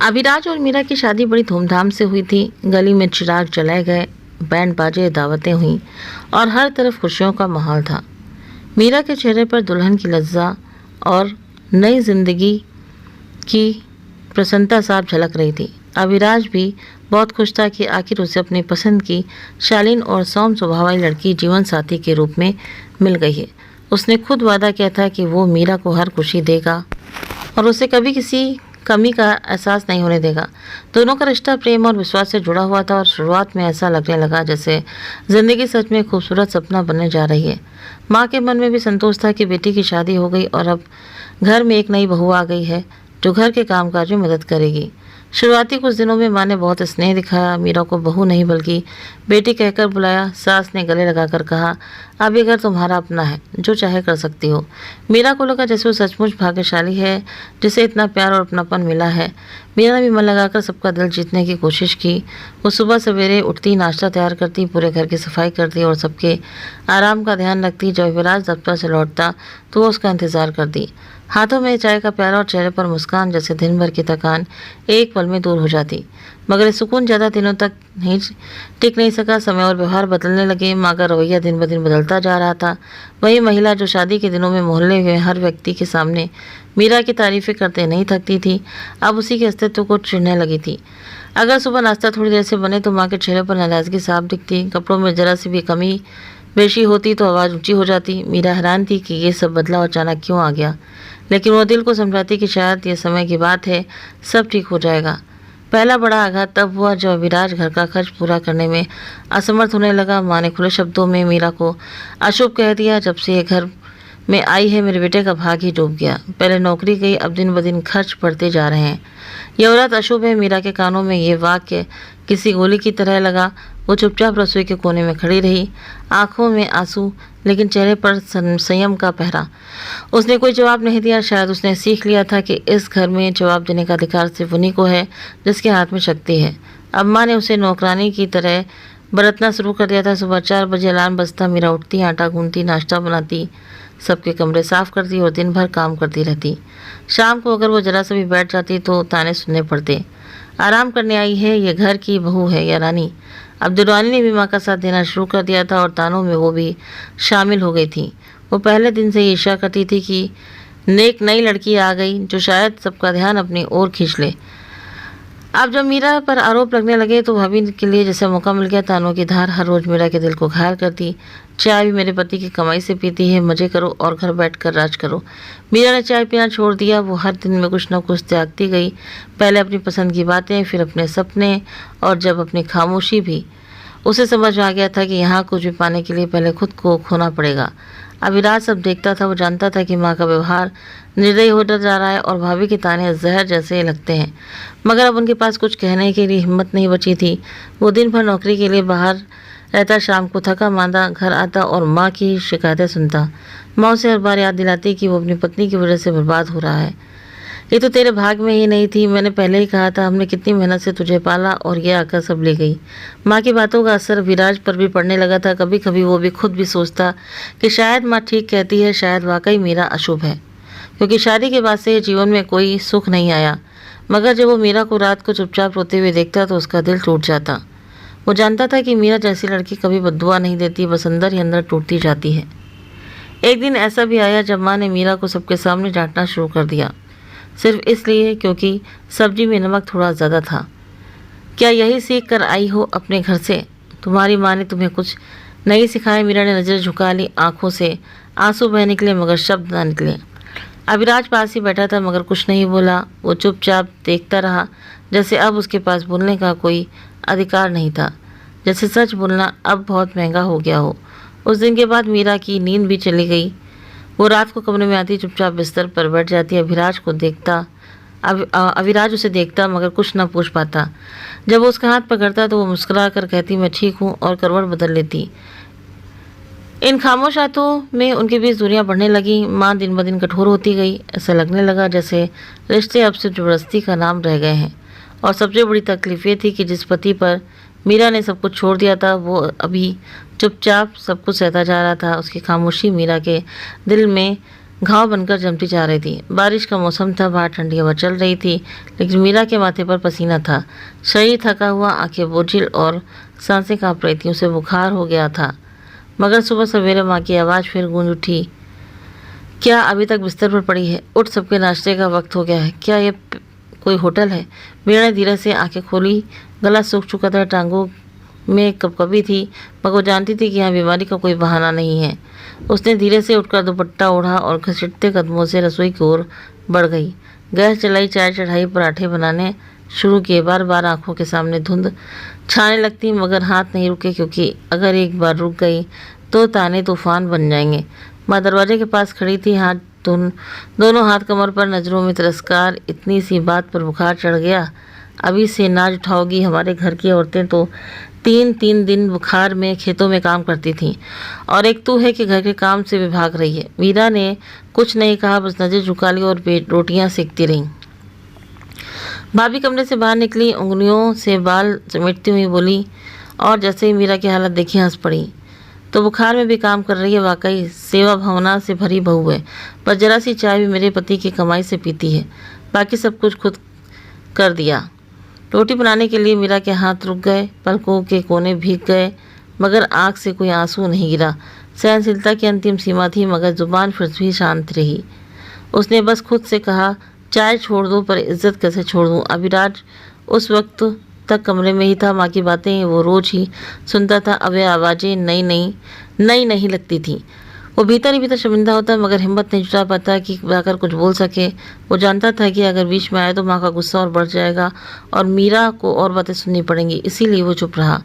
अभिराज और मीरा की शादी बड़ी धूमधाम से हुई थी। गली में चिराग जलाए गए, बैंड बाजे, दावतें हुईं और हर तरफ खुशियों का माहौल था। मीरा के चेहरे पर दुल्हन की लज्जा और नई जिंदगी की प्रसन्नता साफ झलक रही थी। अभिराज भी बहुत खुश था कि आखिर उसे अपनी पसंद की शालीन और सौम्य स्वभाव वाली लड़की जीवन साथी के रूप में मिल गई है। उसने खुद वादा किया था कि वो मीरा को हर खुशी देगा और उसे कभी किसी कमी का एहसास नहीं होने देगा। दोनों का रिश्ता प्रेम और विश्वास से जुड़ा हुआ था और शुरुआत में ऐसा लगने लगा जैसे जिंदगी सच में खूबसूरत सपना बनने जा रही है। माँ के मन में भी संतोष था कि बेटी की शादी हो गई और अब घर में एक नई बहू आ गई है जो घर के कामकाज में मदद करेगी। शुरुआती कुछ दिनों में माँ ने बहुत स्नेह दिखाया। मीरा को बहू नहीं बल्कि बेटी कहकर बुलाया। सास ने गले लगाकर कहा, अब ये घर तुम्हारा अपना है, जो चाहे कर सकती हो। मीरा को लगा जैसे वो सचमुच भाग्यशाली है जिसे इतना प्यार और अपनापन मिला है। मीरा ने भी मन लगाकर सबका दिल जीतने की कोशिश की। वो सुबह सवेरे उठती, नाश्ता तैयार करती, पूरे घर की सफाई करती और सबके आराम का ध्यान रखती। जब विराज दफ्तर से लौटता तो वो उसका इंतजार करती, हाथों में चाय का प्याला और चेहरे पर मुस्कान, जैसे दिन भर की थकान एक पल में दूर हो जाती। मगर ये सुकून ज़्यादा दिनों तक नहीं टिक नहीं सका। समय और व्यवहार बदलने लगे। माँ का रवैया दिन ब दिन बदलता जा रहा था। वही महिला जो शादी के दिनों में मोहल्ले में हर व्यक्ति के सामने मीरा की तारीफें करते नहीं थकती थी, अब उसी के अस्तित्व को चिढ़ने लगी थी। अगर सुबह नाश्ता थोड़ी देर से बने तो माँ के चेहरे पर नाराज़गी साफ दिखती। कपड़ों में जरा सी भी कमी बेशी होती तो आवाज़ ऊंची हो जाती। मीरा हैरान थी कि ये सब बदलाव अचानक क्यों आ गया, लेकिन वो दिल को समझाती कि शायद ये समय की बात है, सब ठीक हो जाएगा। पहला बड़ा आघात तब हुआ जब अभिराज घर का खर्च पूरा करने में असमर्थ होने लगा। माँ ने खुले शब्दों में मीरा को अशुभ कह दिया, जब से ये घर में आई है मेरे बेटे का भाग ही डूब गया। पहले नौकरी गई, अब दिन ब दिन खर्च बढ़ते जा रहे हैं। ये औरत अशुभ है। मीरा के कानों में ये वाक्य किसी गोली की तरह लगा। वो चुपचाप रसोई के कोने में खड़ी रही, आंखों में आंसू लेकिन चेहरे पर संयम का पहरा। उसने कोई जवाब नहीं दिया। शायद उसने सीख लिया था कि इस घर में जवाब देने का अधिकार सिर्फ उन्हीं को है जिसके हाथ में शक्ति है। अब माँ ने उसे नौकरानी की तरह बरतना शुरू कर दिया था। सुबह 4 बजे अलार्म बजता, मीरा उठती, आटा गूंथती, नाश्ता बनाती, सबके कमरे साफ करती और दिन भर काम करती रहती। शाम को अगर वो जरा सा भी बैठ जाती तो ताने सुनने पड़ते, आराम करने आई है, ये घर की बहू है या रानी। अब दुरानी ने भी माँ का साथ देना शुरू कर दिया था और तानों में वो भी शामिल हो गई थी। वो पहले दिन से ईर्ष्या करती थी कि नेक नई लड़की आ गई जो शायद सबका ध्यान अपनी ओर खींच ले। अब जब मीरा पर आरोप लगने लगे तो भाभी के लिए जैसे मौका मिल गया। तानों की धार हर रोज मीरा के दिल को घायल करती। चाय भी मेरे पति की कमाई से पीती है, मजे करो और घर बैठकर राज करो। मीरा ने चाय पीना छोड़ दिया। वो हर दिन में कुछ न कुछ त्यागती गई, पहले अपनी पसंद की बातें, फिर अपने सपने और जब अपनी खामोशी भी। उसे समझ आ गया था कि यहाँ कुछ भी पाने के लिए पहले खुद को खोना पड़ेगा। अभिराज सब देखता था। वो जानता था कि माँ का व्यवहार निर्दयी होता जा रहा है और भाभी के ताने जहर जैसे लगते हैं, मगर अब उनके पास कुछ कहने के लिए हिम्मत नहीं बची थी। वो दिन भर नौकरी के लिए बाहर रहता, शाम को थका मांदा घर आता और माँ की शिकायतें सुनता। माँ उसे हर बार याद दिलाती कि वो अपनी पत्नी की वजह से बर्बाद हो रहा है। ये तो तेरे भाग में ही नहीं थी, मैंने पहले ही कहा था, हमने कितनी मेहनत से तुझे पाला और ये आकर सब ले गई। माँ की बातों का असर विराज पर भी पड़ने लगा था। कभी कभी वो भी खुद भी सोचता कि शायद माँ ठीक कहती है, शायद वाकई मीरा अशुभ है, क्योंकि शादी के बाद से जीवन में कोई सुख नहीं आया। मगर जब वो मीरा को रात को चुपचाप रोते हुए देखता तो उसका दिल टूट जाता। वो जानता था कि मीरा जैसी लड़की कभी बद्दुआ नहीं देती, बस अंदर ही अंदर टूटती जाती है। एक दिन ऐसा भी आया जब माँ ने मीरा को सबके सामने डांटना शुरू कर दिया, सिर्फ इसलिए क्योंकि सब्जी में नमक थोड़ा ज़्यादा था। क्या यही सीख कर आई हो अपने घर से? तुम्हारी माँ ने तुम्हें कुछ नहीं सिखाया? मीरा ने नज़र झुका ली, आंखों से आंसू बह निकले मगर शब्द ना निकले। अभिराज पास ही बैठा था मगर कुछ नहीं बोला। वो चुपचाप देखता रहा, जैसे अब उसके पास बोलने का कोई अधिकार नहीं था, जैसे सच बोलना अब बहुत महंगा हो गया हो। उस दिन के बाद मीरा की नींद भी चली गई। वो रात को कमरे में आती, चुपचाप बिस्तर पर बैठ जाती। अविराज उसे देखता मगर कुछ न पूछ पाता। जब वो उसका हाथ पकड़ता तो वो मुस्कुरा कर कहती, मैं ठीक हूँ, और करवट बदल लेती। इन खामोश हाथों में उनके बीच दूरियां बढ़ने लगी। माँ दिन ब दिन कठोर होती गई। ऐसा लगने लगा जैसे रिश्ते अब सिर्फ जबरदस्ती का नाम रह गए हैं। और सबसे बड़ी तकलीफ ये थी कि जिस पति पर मीरा ने सब कुछ छोड़ दिया था वो अभी चुपचाप सब कुछ सहता जा रहा था। उसकी खामोशी मीरा के दिल में घाव बनकर जमती जा रही थी। बारिश का मौसम था, बाहर ठंडी हवा चल रही थी, लेकिन मीरा के माथे पर पसीना था। शरीर थका हुआ, आंखें बोझिल और सांसें कांप रही थी। उसे बुखार हो गया था। मगर सुबह सवेरे माँ की आवाज़ फिर गूंज उठी, क्या अभी तक बिस्तर पर पड़ी है? उठ, सबके नाश्ते का वक्त हो गया है। क्या ये कोई होटल है? मीरा ने धीरे से आंखें खोली। गला सूख चुका था, टांगों में कपकपी थी, मगर वो जानती थी कि यहाँ बीमारी का कोई बहाना नहीं है। उसने धीरे से उठकर दुपट्टा ओढ़ा और घसीटते कदमों से रसोई की ओर बढ़ गई। गैस जलाई, चाय चढ़ाई, पराठे बनाने शुरू किए। बार बार आंखों के सामने धुंध छाने लगती, मगर हाथ नहीं रुके, क्योंकि अगर एक बार रुक गई तो ताने तूफान बन जाएंगे। माँ दरवाजे के पास खड़ी थी, दोनों हाथ कमर पर, नज़रों में तिरस्कार। इतनी सी बात पर बुखार चढ़ गया? अभी से नाज उठाओगी? हमारे घर की औरतें तो 3-3 दिन बुखार में खेतों में काम करती थीं, और एक तू है कि घर के काम से भी भाग रही है। मीरा ने कुछ नहीं कहा, बस नज़र झुका ली और रोटियां सेकती रहीं। भाभी कमरे से बाहर निकली, उंगलियों से बाल समेटती हुई बोली, और जैसे ही मीरा की हालत देखी हंस पड़ी। तो बुखार में भी काम कर रही है, वाकई सेवा भावना से भरी बहू है। पर जरा सी चाय भी मेरे पति की कमाई से पीती है, बाकी सब कुछ खुद कर दिया। रोटी बनाने के लिए मीरा के हाथ रुक गए, पलकों के कोने भीग गए, मगर आँख से कोई आंसू नहीं गिरा। सहनशीलता की अंतिम सीमा थी, मगर जुबान फिर भी शांत रही। उसने बस खुद से कहा, चाय छोड़ दो, पर इज्जत कैसे छोड़ दूँ? अभिराज उस वक्त तक कमरे में ही था। माँ की बातें वो रोज ही सुनता था। अब यह आवाज़ें नई नहीं लगती थी। वो भीतर ही भीतर शर्मिंदा होता, मगर हिम्मत नहीं जुटा पाता कि जाकर कुछ बोल सके। वो जानता था कि अगर बीच में आए तो माँ का गुस्सा और बढ़ जाएगा और मीरा को और बातें सुननी पड़ेंगी। इसीलिए वो चुप रहा,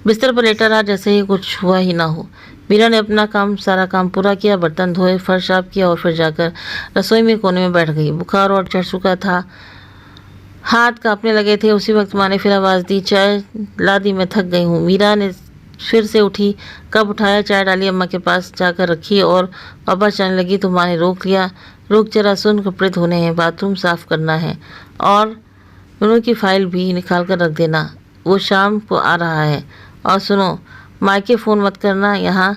बिस्तर पर लेटा रहा, जैसे ही कुछ हुआ ही ना हो। मीरा ने अपना सारा काम पूरा किया, बर्तन धोए, फर्श साफ किया और फिर जाकर रसोई में कोने में बैठ गई। बुखार और चढ़ चुका था, हाथ कांपने लगे थे। उसी वक्त माँ ने फिर आवाज़ दी, चाय ला दी, मैं थक गई हूँ। मीरा ने फिर से उठी, कप उठाया, चाय डाली, अम्मा के पास जाकर रखी और वापस जाने लगी तो माँ ने रोक लिया। रुक जरा, सुन, कपड़े धोने हैं, बाथरूम साफ करना है, और मीनू की फाइल भी निकाल कर रख देना, वो शाम को आ रहा है। और सुनो, मायके फ़ोन मत करना,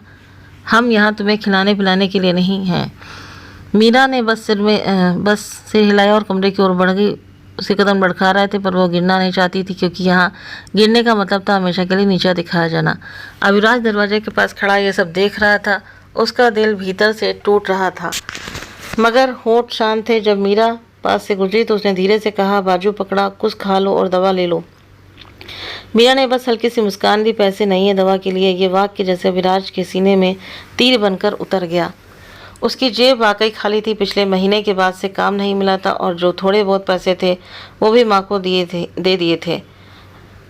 हम यहाँ तुम्हें खिलाने पिलाने के लिए नहीं हैं। मीरा ने बस सिर हिलाया और कमरे की ओर बढ़ गई। उसके कदम लड़खड़ा रहे थे, पर वो गिरना नहीं चाहती थी, क्योंकि यहाँ गिरने का मतलब था हमेशा के लिए नीचा दिखाया जाना। अविराज दरवाजे के पास खड़ा ये सब देख रहा था। उसका दिल भीतर से टूट रहा था, मगर होठ शांत थे। जब मीरा पास से गुजरी तो उसने धीरे से कहा, बाजू पकड़ा, कुछ खा लो और दवा ले लो। मीरा ने बस हल्की सी मुस्कान दी, पैसे नहीं है दवा के लिए। ये वाक्य जैसे अविराज के सीने में तीर बनकर उतर गया। उसकी जेब वाकई खाली थी। पिछले महीने के बाद से काम नहीं मिला था, और जो थोड़े बहुत पैसे थे वो भी माँ को दे दिए थे।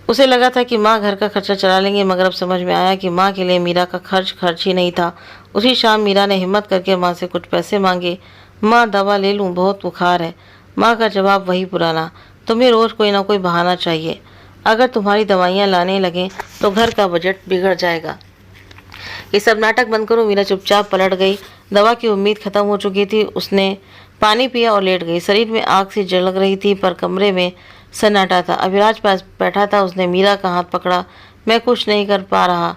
उसे लगा था कि माँ घर का खर्चा चला लेंगे, मगर अब समझ में आया कि माँ के लिए मीरा का खर्च ही नहीं था। उसी शाम मीरा ने हिम्मत करके माँ से कुछ पैसे मांगे। माँ, दवा ले लूँ, बहुत बुखार है। माँ का जवाब वही पुराना, तुम्हें रोज़ कोई ना कोई बहाना चाहिए। अगर तुम्हारी दवाइयाँ लाने लगें तो घर का बजट बिगड़ जाएगा। ये सब नाटक बंद करो। मीरा चुपचाप पलट गई। दवा की उम्मीद खत्म हो चुकी थी। उसने पानी पिया और लेट गई। शरीर में आग सी जलक रही थी, पर कमरे में सन्नाटा था। अविराज पास बैठा था। उसने मीरा का हाथ पकड़ा। मैं कुछ नहीं कर पा रहा,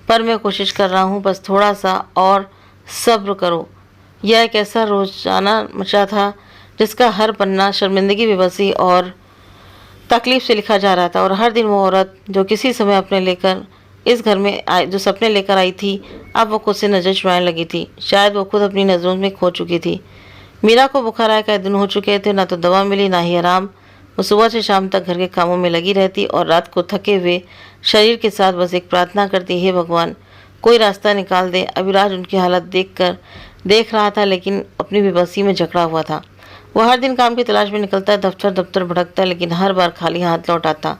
पर मैं कोशिश कर रहा हूँ, बस थोड़ा सा और सब्र करो। यह एक ऐसा रोजाना मचा था जिसका हर पन्ना शर्मिंदगी, बेबसी और तकलीफ से लिखा जा रहा था। और हर दिन वो औरत जो किसी समय इस घर में जो सपने लेकर आई थी, अब वो खुद से नजर चुराने लगी थी। शायद वो खुद अपनी नज़रों में खो चुकी थी। मीरा को बुखार आए कई दिन हो चुके थे, ना तो दवा मिली ना ही आराम। वो सुबह से शाम तक घर के कामों में लगी रहती और रात को थके हुए शरीर के साथ बस एक प्रार्थना करती, हे भगवान, कोई रास्ता निकाल दे। अविराज उनकी हालत देख रहा था, लेकिन अपनी बेबसी में जकड़ा हुआ था। वो हर दिन काम की तलाश में निकलता, दफ्तर भटकता, लेकिन हर बार खाली हाथ लौट आता।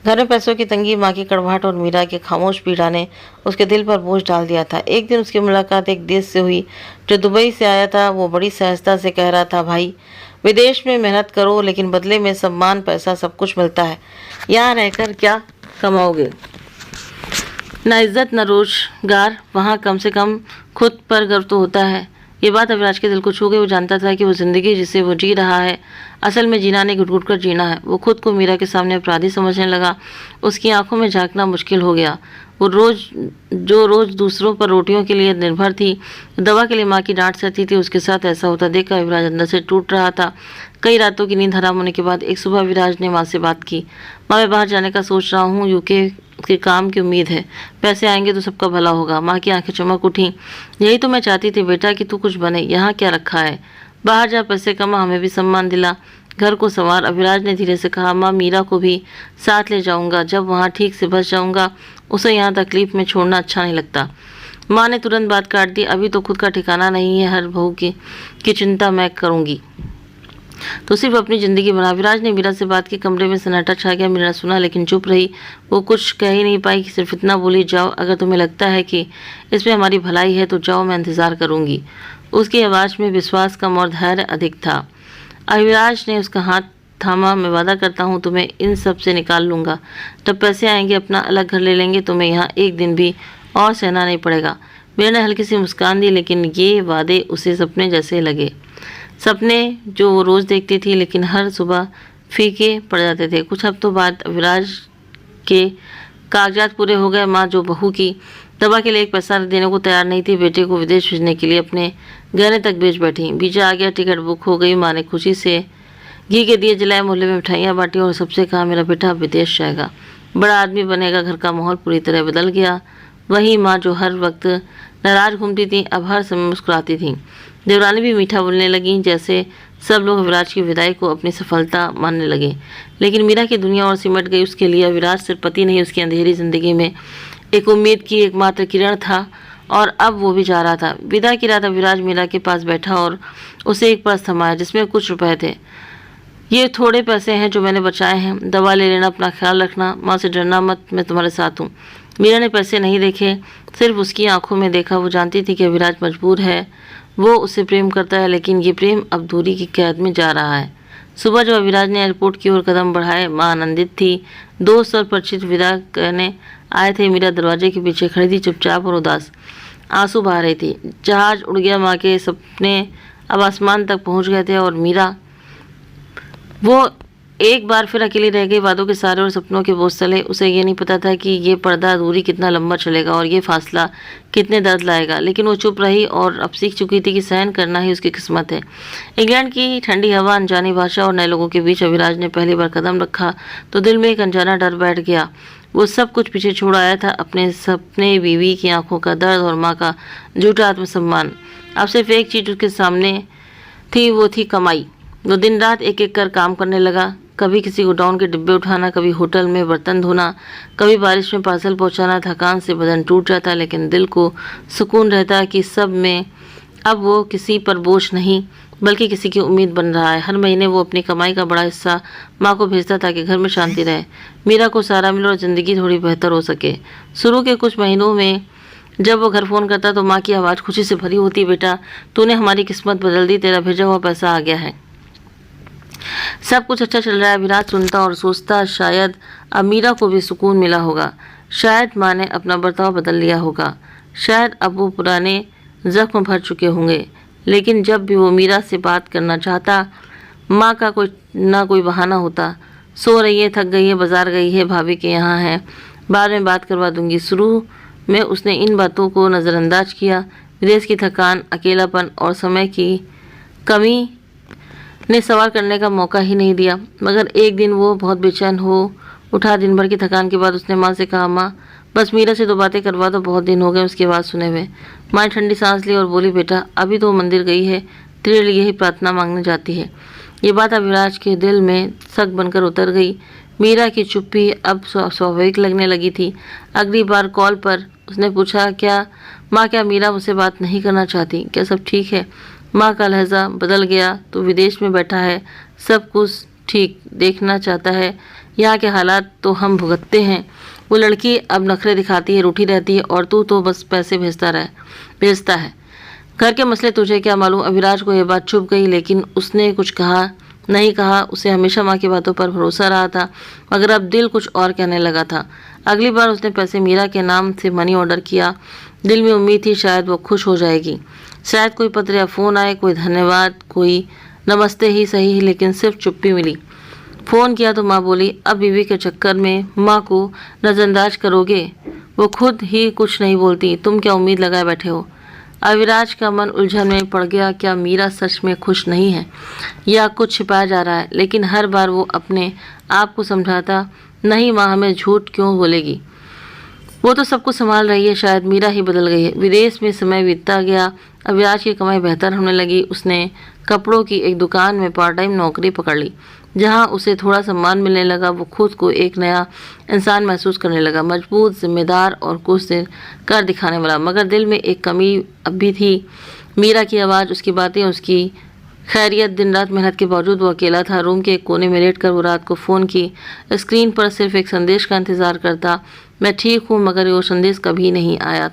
घर में पैसों की तंगी, माँ की कड़वाहट और मीरा के खामोश पीड़ा ने उसके दिल पर बोझ डाल दिया था। एक दिन उसकी मुलाकात एक देश से हुई जो दुबई से आया था। वो बड़ी सहजता से कह रहा था, भाई, विदेश में मेहनत करो, लेकिन बदले में सम्मान, पैसा, सब कुछ मिलता है। यहाँ रहकर क्या कमाओगे? ना इज्जत, ना रोजगार। वहाँ कम से कम खुद पर गर्व तो होता है। ये बात अविराज के दिल को छू गई। वो जानता था कि वो जिंदगी जिसे वो जी रहा है, असल में जीना नहीं, घुट-घुट कर जीना है। वो खुद को मीरा के सामने अपराधी समझने लगा। उसकी आंखों में झांकना मुश्किल हो गया। वो रोज़ दूसरों पर रोटियों के लिए निर्भर थी, दवा के लिए माँ की डांट सहती थी, उसके साथ ऐसा होता देखकर अविराज अंदर से टूट रहा था। कई रातों की नींद हराम होने के बाद एक सुबह अविराज ने माँ से बात की। माँ, मैं बाहर जाने का सोच रहा हूँ, यूके के काम की उम्मीद है, पैसे आएंगे तो सबका भला होगा। माँ की आंखें चमक उठी। यही तो मैं चाहती थी बेटा कि तू कुछ बने, यहाँ क्या रखा है, बाहर जा पैसे कमा, हमें भी सम्मान दिला, घर को संवार। अविराज ने धीरे से कहा, माँ मीरा को भी साथ ले जाऊंगा, जब वहाँ ठीक से बच जाऊंगा, उसे यहाँ तकलीफ में छोड़ना अच्छा नहीं लगता। माँ ने तुरंत बात काट दी, अभी तो खुद का ठिकाना नहीं है, हर बहू की चिंता मैं करूँगी, तो सिर्फ अपनी ज़िंदगी बना। अविराज ने मीरा से बात की। कमरे में सन्नाटा छा गया। मीरा सुना लेकिन चुप रही। वो कुछ कह ही नहीं पाई, सिर्फ इतना बोली, जाओ, अगर तुम्हें लगता है कि इसमें हमारी भलाई है तो जाओ, मैं इंतज़ार करूँगी। उसकी आवाज़ में विश्वास कम और धैर्य अधिक था। अविराज ने उसका हाथ थामा। मैं वादा करता हूँ तुम्हें इन सब से निकाल लूँगा, जब पैसे आएंगे अपना अलग घर ले लेंगे, तुम्हें यहाँ एक दिन भी और सहना नहीं पड़ेगा। मीरा ने हल्की सी मुस्कान दी, लेकिन ये वादे उसे सपने जैसे लगे, सपने जो वो रोज़ देखती थी लेकिन हर सुबह फीके पड़ जाते थे। कुछ हफ्तों बाद अविराज के कागजात पूरे हो गए। माँ, जो बहू की दवा के लिए एक पैसा देने को तैयार नहीं थी, बेटे को विदेश भेजने के लिए अपने गहने तक बेच बैठी। वीजा आ गया, टिकट बुक हो गई। माँ ने खुशी से घी के दिए जलाए, मोहल्ले में मिठाइयाँ बांटी और सबसे कहा, मेरा बेटा अब विदेश जाएगा, बड़ा आदमी बनेगा। घर का माहौल पूरी तरह बदल गया। वही माँ जो हर वक्त नाराज घूमती थी, अब हर समय मुस्कुराती थी। देवरानी भी मीठा बोलने लगी, जैसे सब लोग अविराज की विदाई को अपनी सफलता मानने लगे। लेकिन मीरा की दुनिया और सिमट गई। उसके लिए अविराज सिर्फ पति नहीं, उसकी अंधेरी जिंदगी में एक उम्मीद की एकमात्र किरण था, और अब वो भी जा रहा था। विदा की रात अविराज मीरा के पास बैठा और उसे एक पर्स थमाया जिसमें कुछ रुपए थे। ये थोड़े पैसे हैं जो मैंने बचाए हैं, दवा ले लेना, अपना ख्याल रखना, माँ से डरना मत, मैं तुम्हारे साथ हूँ। मीरा ने पैसे नहीं देखे, सिर्फ उसकी आंखों में देखा। वो जानती थी कि अविराज मजबूर है, वो उसे प्रेम करता है, लेकिन ये प्रेम अब दूरी की कैद में जा रहा है। सुबह जब अविराज ने एयरपोर्ट की ओर कदम बढ़ाए, माँ आनंदित थी। दोस्त और परिचित विदा करने आए थे। मीरा दरवाजे के पीछे खड़ी थी, चुपचाप और उदास, आंसू बहा रही थी। जहाज उड़ गया, माँ के सपने अब आसमान तक पहुँच गए थे और मीरा वो एक बार फिर अकेली रह गई, वादों के सारे और सपनों के बोझ तले। उसे ये नहीं पता था कि ये पर्दा दूरी कितना लंबा चलेगा और ये फासला कितने दर्द लाएगा, लेकिन वो चुप रही और अब सीख चुकी थी कि सहन करना ही उसकी किस्मत है। इंग्लैंड की ठंडी हवा, अनजानी भाषा और नए लोगों के बीच अविराज ने पहली बार कदम रखा तो दिल में एक अनजाना डर बैठ गया। वो सब कुछ पीछे छोड़ आया था, अपने सपने, बीवी की आंखों का दर्द और माँ का झूठा आत्मसम्मान। अब सिर्फ एक चीज़ उसके सामने थी, वो थी कमाई। वो दिन रात एक एक कर काम करने लगा, कभी किसी गोडाउन के डिब्बे उठाना, कभी होटल में बर्तन धोना, कभी बारिश में पार्सल पहुंचाना। थकान से बदन टूट जाता, लेकिन दिल को सुकून रहता कि सब में अब वो किसी पर बोझ नहीं बल्कि किसी की उम्मीद बन रहा है। हर महीने वो अपनी कमाई का बड़ा हिस्सा माँ को भेजता ताकि घर में शांति रहे, मीरा को सहारा मिले और ज़िंदगी थोड़ी बेहतर हो सके। शुरू के कुछ महीनों में जब वो घर फ़ोन करता तो माँ की आवाज़ खुशी से भरी होती, बेटा तूने हमारी किस्मत बदल दी, तेरा भेजा हुआ पैसा आ गया है, सब कुछ अच्छा चल रहा है। अविराज सुनता और सोचता, शायद अब मीरा को भी सुकून मिला होगा, शायद माँ ने अपना बर्ताव बदल लिया होगा, शायद अब वो पुराने जख्म भर चुके होंगे। लेकिन जब भी वो मीरा से बात करना चाहता, माँ का कोई बहाना होता, सो रही है, थक गई है, बाजार गई है, भाभी के यहाँ है, बाद में बात करवा दूंगी। शुरू में उसने इन बातों को नज़रअंदाज किया। विदेश की थकान, अकेलापन और समय की कमी ने सवाल करने का मौका ही नहीं दिया। मगर एक दिन वो बहुत बेचैन हो उठा। दिन भर की थकान के बाद उसने माँ से कहा, माँ बस मीरा से 2 बातें करवा दो, बहुत दिन हो गए उसकी आवाज़ सुने हुए। माँ ने ठंडी सांस ली और बोली, बेटा अभी तो वो मंदिर गई है, तेरे लिए ही प्रार्थना मांगने जाती है। ये बात अविराज के दिल में सक बनकर उतर गई। मीरा की चुप्पी अब स्वाभाविक लगने लगी थी। अगली बार कॉल पर उसने पूछा, क्या मीरा मुझसे बात नहीं करना चाहती, क्या सब ठीक है? माँ का लहजा बदल गया। तो विदेश में बैठा है, सब कुछ ठीक देखना चाहता है, यहाँ के हालात तो हम भुगतते हैं। वो लड़की अब नखरे दिखाती है, रूठी रहती है, और तू तो बस पैसे भेजता है। घर के मसले तुझे क्या मालूम? अविराज को यह बात चुभ गई, लेकिन उसने कुछ नहीं कहा। उसे हमेशा माँ की बातों पर भरोसा रहा था, मगर अब दिल कुछ और कहने लगा था। अगली बार उसने पैसे मीरा के नाम से मनी ऑर्डर किया। दिल में उम्मीद थी शायद वो खुश हो जाएगी, शायद कोई पत्र या फ़ोन आए, कोई धन्यवाद, कोई नमस्ते ही सही, लेकिन सिर्फ चुप्पी मिली। फ़ोन किया तो माँ बोली, अब बीवी के चक्कर में माँ को नज़रअंदाज करोगे? वो खुद ही कुछ नहीं बोलती। तुम क्या उम्मीद लगाए बैठे हो? अविराज का मन उलझन में पड़ गया। क्या मीरा सच में खुश नहीं है या कुछ छिपाया जा रहा है? लेकिन हर बार वो अपने आप को समझाता, नहीं माँ, हमें झूठ क्यों बोलेगी, वो तो सब कुछ संभाल रही है। शायद मीरा ही बदल गई है। विदेश में समय बीतता गया। अविराज की कमाई बेहतर होने लगी। उसने कपड़ों की एक दुकान में पार्ट टाइम नौकरी पकड़ ली, जहां उसे थोड़ा सम्मान मिलने लगा। वो खुद को एक नया इंसान महसूस करने लगा, मजबूत, जिम्मेदार और कुछ दिन कर दिखाने वाला। मगर दिल में एक कमी अब भी थी। मीरा की आवाज़, उसकी बातें, उसकी खैरियत। दिन रात मेहनत के बावजूद वो अकेला था। रूम के एक कोने में लेट कर वो रात को फ़ोन की स्क्रीन पर सिर्फ एक संदेश का इंतज़ार करता, मैं ठीक हूँ। मगर वो संदेश कभी नहीं आया।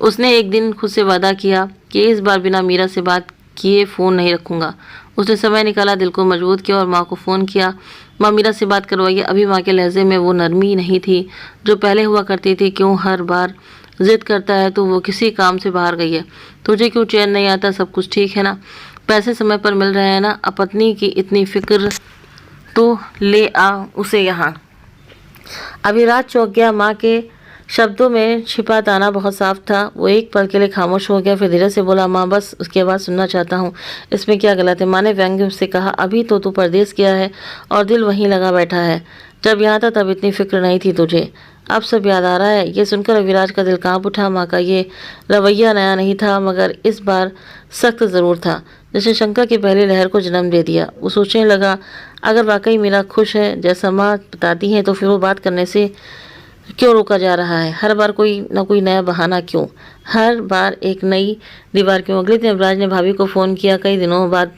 उसने एक दिन खुद से वादा किया कि इस बार बिना मीरा से बात किए फ़ोन नहीं रखूँगा। उसने समय निकाला, दिल को मजबूत किया और माँ को फ़ोन किया। माँ, मीरा से बात करवाइए। अभी माँ के लहजे में वो नरमी नहीं थी जो पहले हुआ करती थी। क्यों हर बार जिद करता है? तो वो किसी काम से बाहर गई है? तुझे क्यों चैन नहीं आता? सब कुछ ठीक है ना? पैसे समय पर मिल रहे हैं ना? अब पत्नी की इतनी फिक्र तो ले आ उसे यहाँ। अविराज चौंक गया। माँ के शब्दों में छिपा ताना बहुत साफ था। वो एक पल के लिए खामोश हो गया, फिर धीरे से बोला, माँ बस उसकी आवाज़ सुनना चाहता हूँ, इसमें क्या गलत है? माँ ने व्यंग्य से कहा, अभी तो तू परदेश गया है और दिल वहीं लगा बैठा है। जब यहाँ था तब इतनी फिक्र नहीं थी तुझे, अब सब याद आ रहा है। ये सुनकर अविराज का दिल कांप उठा। माँ का ये रवैया नया नहीं था, मगर इस बार सख्त ज़रूर था, जैसे शंका की पहली लहर को जन्म दे दिया। वो सोचने लगा, अगर वाकई मीरा खुश है जैसा माँ बताती हैं, तो फिर वो बात करने से क्यों रोका जा रहा है? हर बार कोई ना कोई नया बहाना क्यों? हर बार एक नई दीवार क्यों? अगले दिन अविराज ने भाभी को फ़ोन किया। कई दिनों बाद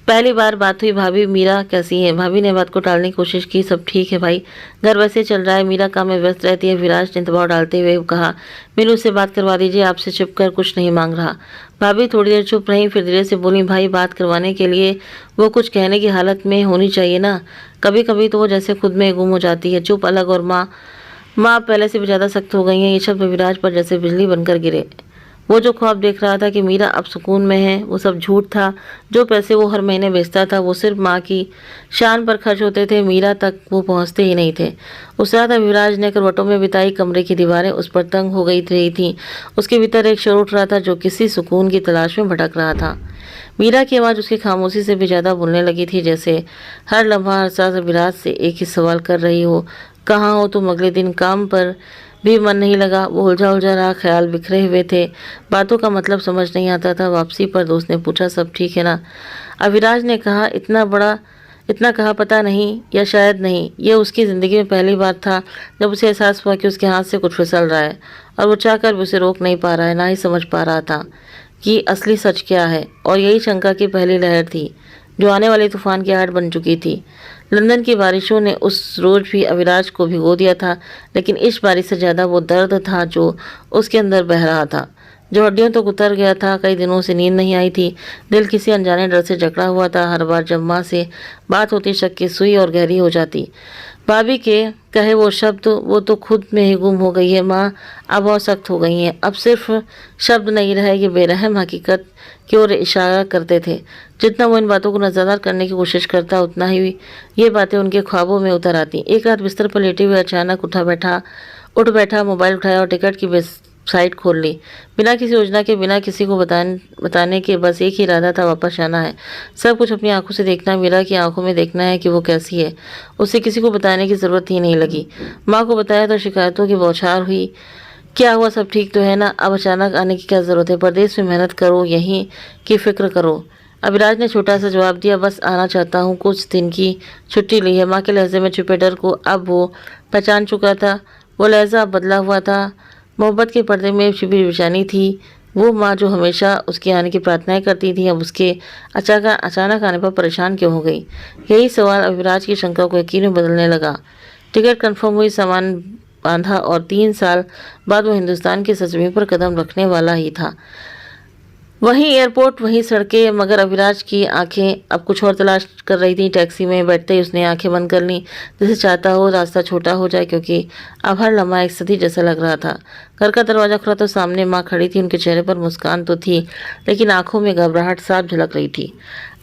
पहली बार बात हुई। भाभी, मीरा कैसी है? भाभी ने बात को टालने की कोशिश की। सब ठीक है भाई, घर वैसे चल रहा है, मीरा काम में व्यस्त रहती है। विराज ने दबाव डालते हुए कहा, मीनू से बात करवा दीजिए, आपसे छिप कर कुछ नहीं मांग रहा। भाभी थोड़ी देर चुप रही, फिर धीरे से बोली, भाई बात करवाने के लिए वो कुछ कहने की हालत में होनी चाहिए ना। कभी कभी तो वो जैसे खुद में गुम हो जाती है। चुप, अलग और माँ पहले से भी ज़्यादा सख्त हो गई हैं। ये शब्द विराज पर जैसे बिजली बनकर गिरे। वो जो ख्वाब देख रहा था कि मीरा अब सुकून में है, वो सब झूठ था। जो पैसे वो हर महीने बेचता था वो सिर्फ माँ की शान पर खर्च होते थे, मीरा तक वो पहुँचते ही नहीं थे। उस रात अविराज ने करवटों में बिताई। कमरे की दीवारें उस पर तंग हो गई रही थी। उसके भीतर एक शोर उठ रहा था जो किसी सुकून की तलाश में भटक रहा था। मीरा की आवाज़ उसकी खामोशी से भी ज़्यादा बोलने लगी थी, जैसे हर लम्हा हर सांस अविराज से एक ही सवाल कर रही हो, कहाँ हो तुम? अगले दिन काम पर भी मन नहीं लगा। वो उलझा उलझा रहा, ख्याल बिखरे हुए थे, बातों का मतलब समझ नहीं आता था। वापसी पर दोस्त ने पूछा, सब ठीक है ना? अविराज ने कहा, इतना कहा पता नहीं, या शायद नहीं। ये उसकी ज़िंदगी में पहली बार था जब उसे एहसास हुआ कि उसके हाथ से कुछ फिसल रहा है और वो चाहकर भी उसे रोक नहीं पा रहा है, ना ही समझ पा रहा था कि असली सच क्या है। और यही शंका की पहली लहर थी जो आने वाले तूफान की आहट बन चुकी थी। लंदन की बारिशों ने उस रोज भी अविराज को भिगो दिया था, लेकिन इस बारिश से ज़्यादा वो दर्द था जो उसके अंदर बह रहा था, जो हड्डियों तक उतर गया था। कई दिनों से नींद नहीं आई थी। दिल किसी अनजाने डर से जकड़ा हुआ था। हर बार जब माँ से बात होती, शक की सुई और गहरी हो जाती। भाभी के कहे वो शब्द, वो तो खुद में ही गुम हो गई है। माँ अब और सख्त हो गई हैं। अब सिर्फ शब्द नहीं रहे, ये बेरहम हकीकत की ओर इशारा करते थे। जितना वो इन बातों को नजरअंदाज करने की कोशिश करता, उतना ही ये बातें उनके ख्वाबों में उतर आती। एक रात बिस्तर पर लेटे हुए अचानक उठ बैठा, मोबाइल उठाया और टिकट की वेबसाइट खोल ली। बिना किसी योजना के, बिना किसी को बताने के, बस एक ही इरादा था, वापस आना है। सब कुछ अपनी आंखों से देखना, मीरा की आंखों में देखना है कि वो कैसी है। उसे किसी को बताने की ज़रूरत ही नहीं लगी। माँ को बताया तो शिकायतों की बौछार हुई। क्या हुआ, सब ठीक तो है ना? अब अचानक आने की क्या ज़रूरत है? परदेश में मेहनत करो, यहीं की फिक्र करो। अविराज ने छोटा सा जवाब दिया, बस आना चाहता हूँ, कुछ दिन की छुट्टी ली है। माँ के लहजे में छुपे डर को अब वो पहचान चुका था। वो लहजा अब बदला हुआ था। मोहब्बत के पर्दे में छिपी बेचैनी थी। वो माँ जो हमेशा उसके आने की प्रार्थनाएं करती थी, अब उसके अचानक आने पर परेशान क्यों हो गई? यही सवाल अविराज की शंका को यकीन में बदलने लगा। टिकट कंफर्म हुई, सामान बांधा और 3 साल बाद वो हिंदुस्तान की सरजमीं पर कदम रखने वाला ही था। वहीं एयरपोर्ट, वहीं सड़कें, मगर अविराज की आंखें अब कुछ और तलाश कर रही थी। टैक्सी में बैठते ही उसने आंखें बंद कर लीं, जैसे चाहता हो रास्ता छोटा हो जाए, क्योंकि अब हर लम्हा एक सदी जैसा लग रहा था। घर का दरवाज़ा खुला तो सामने माँ खड़ी थी। उनके चेहरे पर मुस्कान तो थी, लेकिन आंखों में घबराहट साफ झलक रही थी।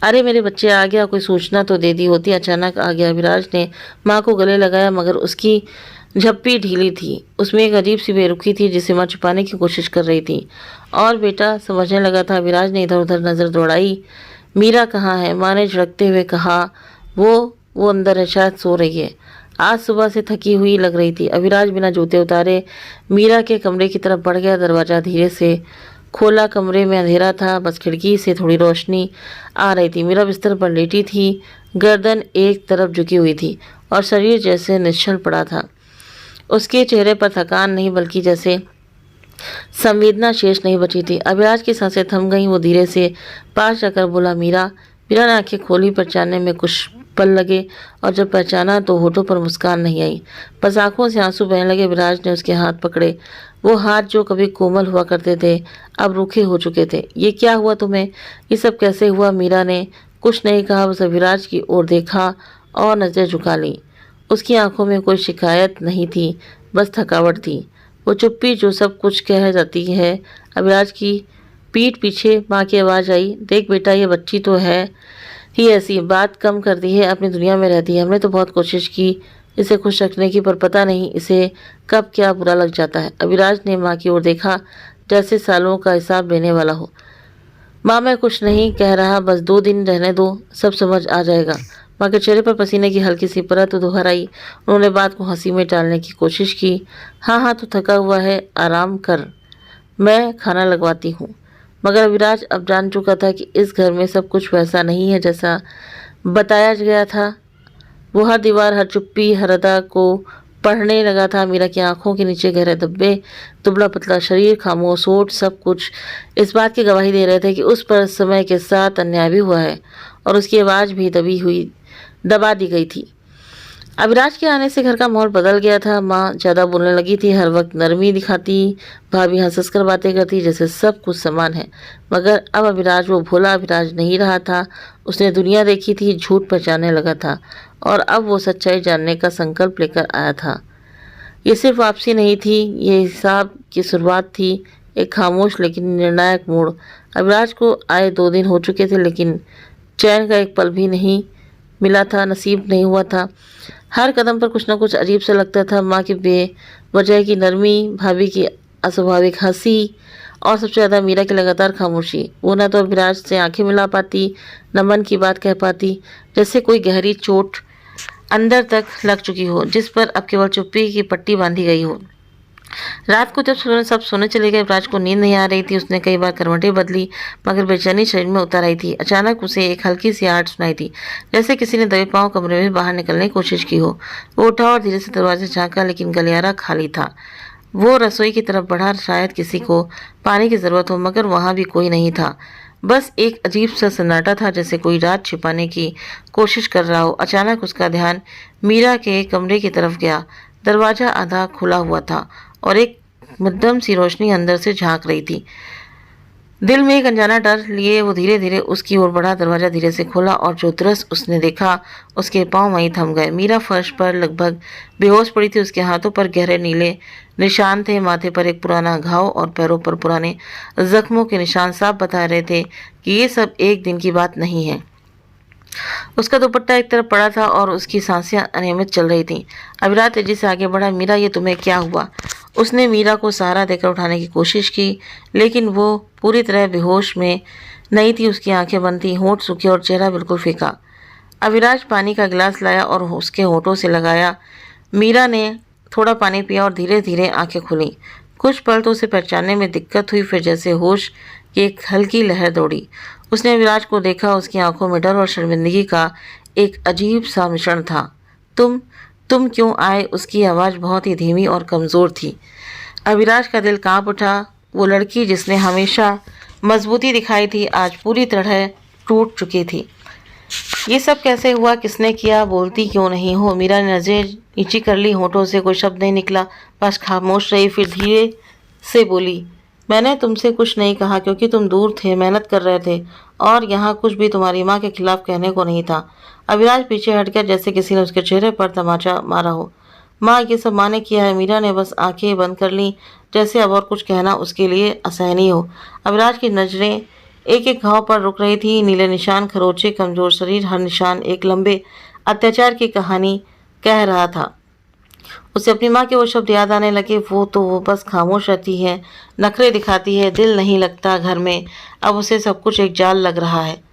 अरे मेरे बच्चे आ गया, कोई सूचना तो दे दी होती। अचानक आ गया। अविराज ने माँ को गले लगाया, मगर उसकी झप्पी ढीली थी, उसमें एक अजीब सी बेरुखी थी जिसे माँ छुपाने की कोशिश कर रही थी। और बेटा समझने लगा था। विराज ने इधर उधर नजर दौड़ाई। मीरा कहाँ है? माँ ने झिड़कते हुए कहा। वो अंदर है, शायद सो रही है। आज सुबह से थकी हुई लग रही थी। अविराज बिना जूते उतारे मीरा के कमरे की तरफ बढ़ गया। दरवाजा धीरे से खोला। कमरे में अंधेरा था, बस खिड़की से थोड़ी रोशनी आ रही थी। मीरा बिस्तर पर लेटी थी, गर्दन एक तरफ झुकी हुई थी और शरीर जैसे निश्चल पड़ा था। उसके चेहरे पर थकान नहीं, बल्कि जैसे संवेदना शेष नहीं बची थी। अभिराज की सांसें थम गईं। वो धीरे से पास जाकर बोला, मीरा। मीरा ने आंखें खोली। पहचानने में कुछ पल लगे और जब पहचाना तो होठों पर मुस्कान नहीं आई, बस आंखों से आंसू बहने लगे। विराज ने उसके हाथ पकड़े। वो हाथ जो कभी कोमल हुआ करते थे अब रूखे हो चुके थे। ये क्या हुआ तुम्हें? ये सब कैसे हुआ? मीरा ने कुछ नहीं कहा, बस अभिराज की ओर देखा और नजरें झुका ली। उसकी आंखों में कोई शिकायत नहीं थी, बस थकावट थी। वो चुप्पी जो सब कुछ कह जाती है। अभिराज की पीठ पीछे माँ की आवाज़ आई, देख बेटा, ये बच्ची तो है ही ऐसी, बात कम करती है, अपनी दुनिया में रहती है। हमने तो बहुत कोशिश की इसे खुश रखने की, पर पता नहीं इसे कब क्या बुरा लग जाता है। अभिराज ने माँ की ओर देखा, जैसे सालों का हिसाब लेने वाला हो। माँ, मैं कुछ नहीं कह रहा, बस 2 दिन रहने दो, सब समझ आ जाएगा। माँ के चेहरे पर पसीने की हल्की सी परत दोहराई। उन्होंने बात को हंसी में टालने की कोशिश की। हाँ हाँ, तो थका हुआ है, आराम कर, मैं खाना लगवाती हूँ। मगर अविराज अब जान चुका था कि इस घर में सब कुछ वैसा नहीं है जैसा बताया गया था। वो हर दीवार, हर चुप्पी, हर अदा को पढ़ने लगा था। मीरा की आंखों के नीचे गहरे धब्बे, दुबला पतला शरीर, खामोश होठ, सब कुछ इस बात की गवाही दे रहे थे कि उस पर समय के साथ अन्याय भी हुआ है और उसकी आवाज़ भी दबा दी गई थी। अविराज के आने से घर का माहौल बदल गया था। माँ ज़्यादा बोलने लगी थी, हर वक्त नरमी दिखाती, भाभी हंस कर बातें करती जैसे सब कुछ समान है। मगर अब अविराज वो भोला अविराज नहीं रहा था। उसने दुनिया देखी थी, झूठ पहचानने लगा था और अब वो सच्चाई जानने का संकल्प लेकर आया था। ये सिर्फ वापसी नहीं थी, ये हिसाब की शुरुआत थी, एक खामोश लेकिन निर्णायक मोड़। अविराज को आए 2 दिन हो चुके थे, लेकिन चैन का एक पल भी नहीं मिला था, नसीब नहीं हुआ था। हर कदम पर कुछ न कुछ अजीब सा लगता था। माँ की बेवजह की नरमी, भाभी की अस्वाभाविक हंसी और सबसे ज़्यादा मीरा की लगातार खामोशी। वो न तो अभिराज से आंखें मिला पाती, न मन की बात कह पाती, जैसे कोई गहरी चोट अंदर तक लग चुकी हो, जिस पर अब केवल चुप्पी की पट्टी बांधी गई हो। रात को जब सब सोने चले गए, राज को नींद नहीं आ रही थी। उसने कई बार करवटें बदली, मगर बेचैनी शरीर में उतर आई थी। अचानक उसे एक हल्की सी आहट सुनाई थी, जैसे किसी ने दबे पांव कमरे में बाहर निकलने की कोशिश की हो। वो उठा और धीरे से दरवाजे झांका, लेकिन गलियारा खाली था। वो रसोई की तरफ बढ़ा, शायद किसी को पानी की जरूरत हो, मगर वहां भी कोई नहीं था। बस एक अजीब सा सन्नाटा था, जैसे कोई रात छिपाने की कोशिश कर रहा हो। अचानक उसका ध्यान मीरा के कमरे की तरफ गया। दरवाजा आधा खुला हुआ था और एक मध्यम सी रोशनी अंदर से झांक रही थी। दिल में एक अनजाना डर लिए वो धीरे धीरे उसकी ओर बढ़ा। दरवाजा धीरे से खोला और जो दृश्य उसने देखा, उसके पांव वहीं थम गए। मीरा फर्श पर लगभग बेहोश पड़ी थी। उसके हाथों पर गहरे नीले निशान थे, माथे पर एक पुराना घाव और पैरों पर पुराने जख्मों के निशान साफ बता रहे थे कि ये सब एक दिन की बात नहीं है। उसका दुपट्टा एक तरफ पड़ा था और उसकी सांसें अनियमित चल रही थीं। अविराज तेजी से आगे बढ़ा। मीरा, ये तुम्हें क्या हुआ? उसने मीरा को सहारा देकर उठाने की कोशिश की, लेकिन वो पूरी तरह बेहोश में नहीं थी। उसकी आंखें बंद थीं, होंठ सूखे और चेहरा बिल्कुल फीका। अविराज पानी का गिलास लाया और उसके होठों से लगाया। मीरा ने थोड़ा पानी पिया और धीरे धीरे आंखें खुली। कुछ पल तो उसे पहचानने में दिक्कत हुई, फिर जैसे होश की एक हल्की लहर दौड़ी। उसने अविराज को देखा। उसकी आंखों में डर और शर्मिंदगी का एक अजीब सा मिश्रण था। तुम क्यों आए? उसकी आवाज़ बहुत ही धीमी और कमज़ोर थी। अविराज का दिल कांप उठा। वो लड़की जिसने हमेशा मजबूती दिखाई थी, आज पूरी तरह टूट चुकी थी। ये सब कैसे हुआ? किसने किया? बोलती क्यों नहीं हो? मीरा ने नज़रें नीची कर ली। होठों से कोई शब्द नहीं निकला, बस खामोश रही। फिर धीरे से बोली, मैंने तुमसे कुछ नहीं कहा क्योंकि तुम दूर थे, मेहनत कर रहे थे और यहाँ कुछ भी तुम्हारी माँ के खिलाफ कहने को नहीं था। अविराज पीछे हट गया, जैसे किसी ने उसके चेहरे पर तमाचा मारा हो। माँ, ये सब माँ ने किया है। मीरा ने बस आंखें बंद कर ली, जैसे अब और कुछ कहना उसके लिए असहनीय हो। अविराज की नजरें एक एक घाव पर रुक रही थी। नीले निशान, खरोचे, कमजोर शरीर, हर निशान एक लंबे अत्याचार की कहानी कह रहा था। उसे अपनी माँ के वो शब्द याद आने लगे, वो बस खामोश रहती है, नखरे दिखाती है, दिल नहीं लगता घर में। अब उसे सब कुछ एक जाल लग रहा है,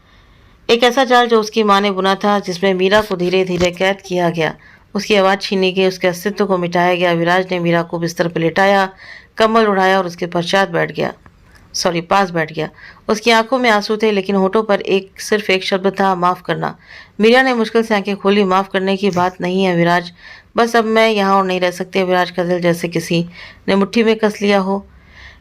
एक ऐसा जाल जो उसकी माँ ने बुना था, जिसमें मीरा को धीरे धीरे कैद किया गया। उसकी आवाज़ छीनी गई, उसके अस्तित्व को मिटाया गया। विराज ने मीरा को बिस्तर पर लिटाया, कम्बल उड़ाया और उसके पास बैठ गया। उसकी आंखों में आंसू थे, लेकिन होठों पर सिर्फ एक शब्द था, माफ़ करना। मीरा ने मुश्किल से आंखें खोली। माफ़ करने की बात नहीं है विराज, बस अब मैं यहाँ और नहीं रह सकती। विराज का दिल जैसे किसी ने मुट्ठी में कस लिया हो।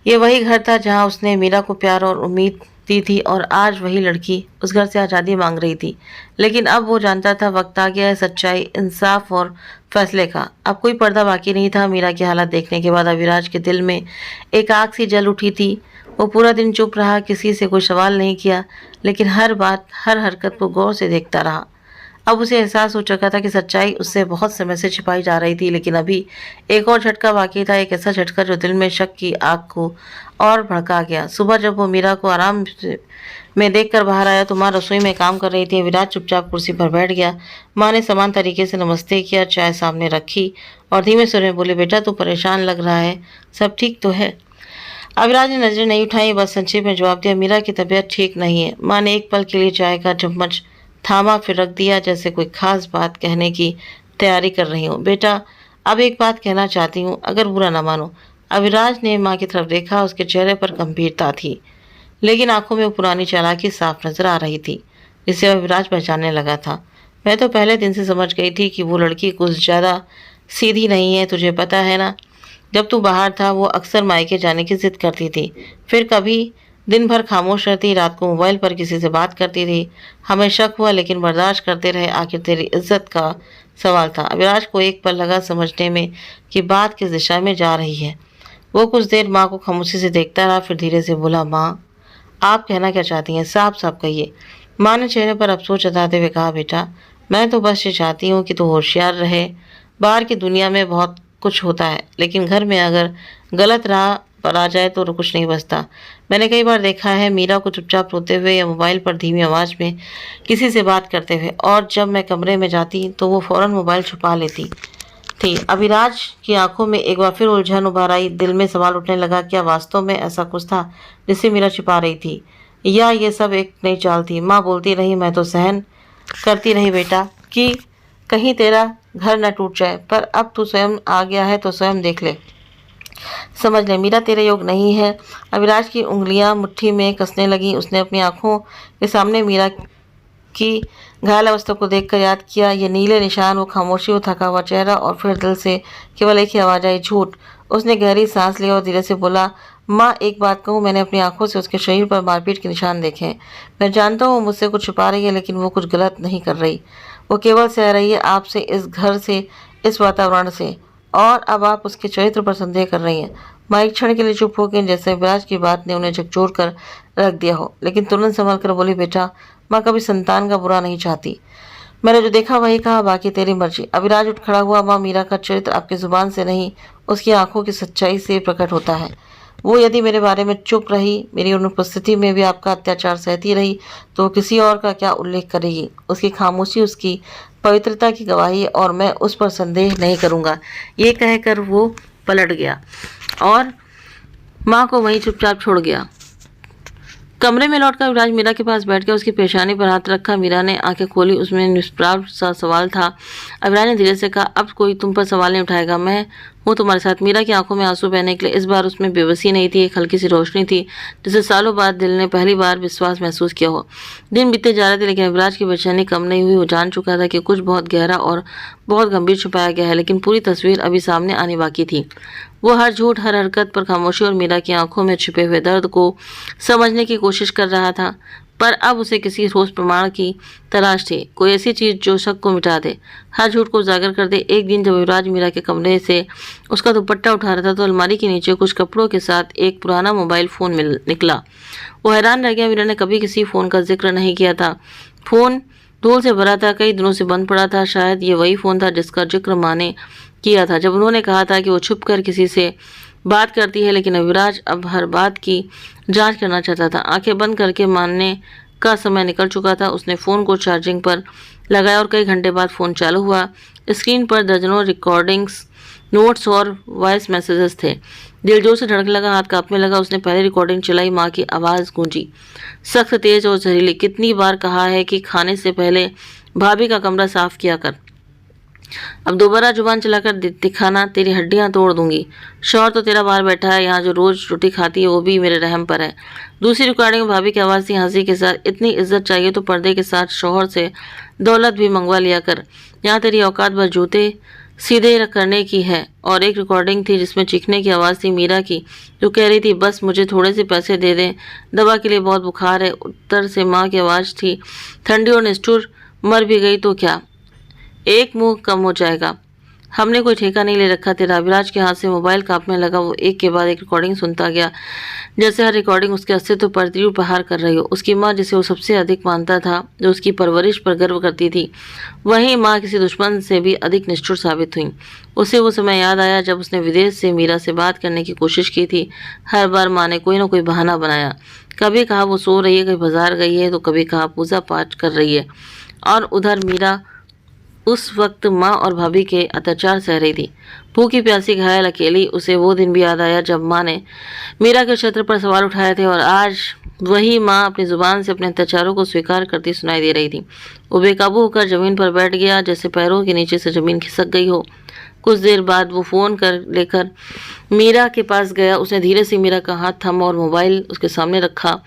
ये वही घर था जहाँ उसने मीरा को प्यार और उम्मीद दी थी, और आज वही लड़की उस घर से आज़ादी मांग रही थी। लेकिन अब वो जानता था, वक्त आ गया है सच्चाई, इंसाफ और फैसले का। अब कोई पर्दा बाकी नहीं था। मीरा की हालत देखने के बाद अविराज के दिल में एक आग सी जल उठी थी। वो पूरा दिन चुप रहा, किसी से कोई सवाल नहीं किया, लेकिन हर बात, हर हरकत को गौर से देखता रहा। अब उसे एहसास हो चुका था कि सच्चाई उससे बहुत समय से छिपाई जा रही थी, लेकिन अभी एक और झटका बाकी था, एक ऐसा झटका जो दिल में शक की आग को और भड़का गया। सुबह जब वो मीरा को में देखकर बाहर आया तो माँ रसोई में काम कर रही थी। विराज चुपचाप कुर्सी पर बैठ गया। माँ ने समान तरीके से नमस्ते किया, चाय सामने रखी और धीमे सुर में बोली, बेटा तू परेशान लग रहा है, सब ठीक तो है? अविराज ने नजरें नहीं उठाई, बस संक्षेप में जवाब दिया, मीरा की तबीयत ठीक नहीं है। माँ ने एक पल के लिए चाय का चम्मच थामा, फिर रख दिया, जैसे कोई खास बात कहने की तैयारी कर रही हूँ। बेटा अब एक बात कहना चाहती हूँ, अगर बुरा ना मानो। अविराज ने माँ की तरफ देखा, उसके चेहरे पर गंभीरता थी, लेकिन आंखों में वो पुरानी चालाकी साफ नजर आ रही थी, जिसे अविराज पहचानने लगा था। मैं तो पहले दिन से समझ गई थी कि वो लड़की कुछ ज़्यादा सीधी नहीं है, तुझे पता है ना। जब तू बाहर था वो अक्सर मायके जाने की जिद करती थी, फिर कभी दिन भर खामोश रहती, रात को मोबाइल पर किसी से बात करती थी। हमें शक हुआ, लेकिन बर्दाश्त करते रहे, आखिर तेरी इज्जत का सवाल था। अविराज को एक पल लगा समझने में कि बात किस दिशा में जा रही है। वो कुछ देर माँ को खामोशी से देखता रहा, फिर धीरे से बोला, माँ आप कहना क्या चाहती हैं, साफ साफ कहिए। माँ ने चेहरे पर अफसोस जताते हुए कहा, बेटा मैं तो बस ये चाहती हूँ कि तू होशियार रहे। बाहर की दुनिया में बहुत कुछ होता है, लेकिन घर में अगर गलत राह पर आ जाए तो कुछ नहीं बचता। मैंने कई बार देखा है मीरा को चुपचाप रोते हुए या मोबाइल पर धीमी आवाज़ में किसी से बात करते हुए, और जब मैं कमरे में जाती तो वो फ़ौरन मोबाइल छुपा लेती थी। अविराज की आंखों में एक बार फिर उलझन उभर आई। दिल में सवाल उठने लगा, क्या वास्तव में ऐसा कुछ था जिसे मीरा छिपा रही थी, या ये सब एक नई चाल थी? माँ बोलती रही, मैं तो सहन करती रही बेटा, कि कहीं तेरा घर न टूट जाए, पर अब तू स्वयं आ गया है तो स्वयं देख ले, समझ ले, मीरा तेरे योग नहीं है। अविराज की उंगलियां मुट्ठी में कसने लगी। उसने अपनी आंखों के सामने मीरा की घायल अवस्था को देखकर याद किया, ये नीले निशान, वो खामोशी, वो थका हुआ चेहरा, और फिर दिल से केवल एक ही आवाज़ आई, झूठ। उसने गहरी सांस लिया और धीरे से बोला, माँ एक बात कहूँ, मैंने अपनी आंखों से उसके शरीर पर मारपीट के निशान देखे हैं। मैं जानता हूँ मुझसे कुछ छुपा रही है, लेकिन वो कुछ गलत नहीं कर रही। वो केवल सह रही है आपसे, इस घर से, इस वातावरण से, और अब आप उसके चरित्र पर संदेह कर रही हैं। माँ एक क्षण के लिए चुप हो गई, जैसे विराज की बात ने उन्हें झकझोर कर रख दिया हो, लेकिन तुरंत संभल कर बोली, बेटा माँ कभी संतान का बुरा नहीं चाहती। मैंने जो देखा वही कहा, बाकी तेरी मर्जी। अविराज उठ खड़ा हुआ, माँ मीरा का चरित्र आपकी जुबान से नहीं, उसकी आंखों की सच्चाई से प्रकट होता है। वो यदि मेरे बारे में चुप रही, मेरी अनुपस्थिति में भी आपका अत्याचार सहती रही, तो वो किसी और का क्या उल्लेख करेगी? उसकी खामोशी उसकी पवित्रता की गवाही, और मैं उस पर संदेह नहीं करूँगा। ये कहकर वो पलट गया और माँ को वहीं चुपचाप छोड़ गया। कमरे में लौटकर विराज मीरा के पास बैठ गया, उसकी पेशानी पर हाथ रखा। मीरा ने आंखें खोली, उसमें निष्प्राप सा सवाल था। अविराज ने धीरे से कहा, अब कोई तुम पर सवाल नहीं उठाएगा, मैं हूँ तुम्हारे साथ। मीरा की आंखों में आंसू बहने के लिए इस बार उसमें बेबसी नहीं थी, एक हल्की सी रोशनी थी, जिसे सालों बाद दिल ने पहली बार विश्वास महसूस किया हो। दिन बीते जा रहे थे, लेकिन अविराज की बेचैनी कम नहीं हुई। वो जान चुका था कि कुछ बहुत गहरा और बहुत गंभीर छुपाया गया है, लेकिन पूरी तस्वीर अभी सामने आनी बाकी थी। वो हर झूठ, हर हरकत पर खामोशी और मीरा की आंखों में छिपे हुए दर्द को समझने की कोशिश कर रहा था, पर अब उसे किसी ठोस प्रमाण की तलाश थी, कोई ऐसी चीज जो शक को मिटा दे, हर झूठ को उजागर कर दे। एक दिन जब युवराज मीरा के कमरे से उसका दुपट्टा उठा रहा था, तो अलमारी के नीचे कुछ कपड़ों के साथ एक पुराना मोबाइल फ़ोन निकला। वो हैरान रह गया, मीरा ने कभी किसी फ़ोन का जिक्र नहीं किया था। फ़ोन धूल से भरा था, कई दिनों से बंद पड़ा था। शायद ये वही फ़ोन था जिसका जिक्र माँ ने किया था जब उन्होंने कहा था कि वो छुप कर किसी से बात करती है, लेकिन अविराज अब हर बात की जांच करना चाहता था। आंखें बंद करके मानने का समय निकल चुका था। उसने फ़ोन को चार्जिंग पर लगाया और कई घंटे बाद फ़ोन चालू हुआ। स्क्रीन पर दर्जनों रिकॉर्डिंग्स नोट्स और वॉइस मैसेजेस थे। दिल जोर से धड़कने लगा, हाथ कांपने लगा। उसने पहले रिकॉर्डिंग चलाई। माँ की आवाज़ गूंजी, सख्त, तेज और जहरीली। कितनी बार कहा है कि खाने से पहले भाभी का कमरा साफ किया कर। अब दोबारा जुबान चलाकर दिखाना, तेरी हड्डियां तोड़ दूंगी। शौहर तो तेरा बाहर बैठा है, यहाँ जो रोज रोटी खाती है वो भी मेरे रहम पर है। दूसरी रिकॉर्डिंग में भाभी की आवाज़ थी, हंसी के साथ, इतनी इज्जत चाहिए तो पर्दे के साथ शौहर से दौलत भी मंगवा लिया कर। यहाँ तेरी औकात बस जूते सीधे करने की है। और एक रिकॉर्डिंग थी जिसमें चीखने की आवाज़ थी मीरा की, जो कह रही थी, बस मुझे थोड़े से पैसे दे दें, दवा के लिए बहुत बुखार है। उत्तर से माँ की आवाज़ थी, ठंडी और निष्ठुर, मर भी गई तो क्या, एक मुंह कम हो जाएगा। हमने कोई ठेका नहीं ले रखा तेरा। अविराज के हाथ से मोबाइल कांपने लगा। वो एक के बाद एक रिकॉर्डिंग सुनता गया, जैसे हर रिकॉर्डिंग उसके अस्तित्व पर तीर प्रहार कर रही हो। उसकी माँ, जिसे वो सबसे अधिक मानता था, जो उसकी परवरिश पर गर्व करती थी, वही माँ किसी दुश्मन से भी अधिक निष्ठुर साबित हुई। उसे वो समय याद आया जब उसने विदेश से मीरा से बात करने की कोशिश की थी। हर बार माँ ने कोई ना कोई बहाना बनाया। कभी कहा वो सो रही है, कभी बाजार गई है, तो कभी कहा पूजा पाठ कर रही है। और उधर मीरा उस वक्त माँ और भाभी के अत्याचार सह रही थी, भूखी प्यासी, घायल, अकेली। उसे वो दिन भी याद आया जब माँ ने मीरा के क्षेत्र पर सवाल उठाए थे, और आज वही माँ अपनी जुबान से अपने अत्याचारों को स्वीकार करती सुनाई दे रही थी। वो बेकाबू होकर जमीन पर बैठ गया, जैसे पैरों के नीचे से जमीन खिसक गई हो। कुछ देर बाद वो फ़ोन कर लेकर मीरा के पास गया। उसने धीरे से मीरा का हाथ थामा और मोबाइल उसके सामने रखा।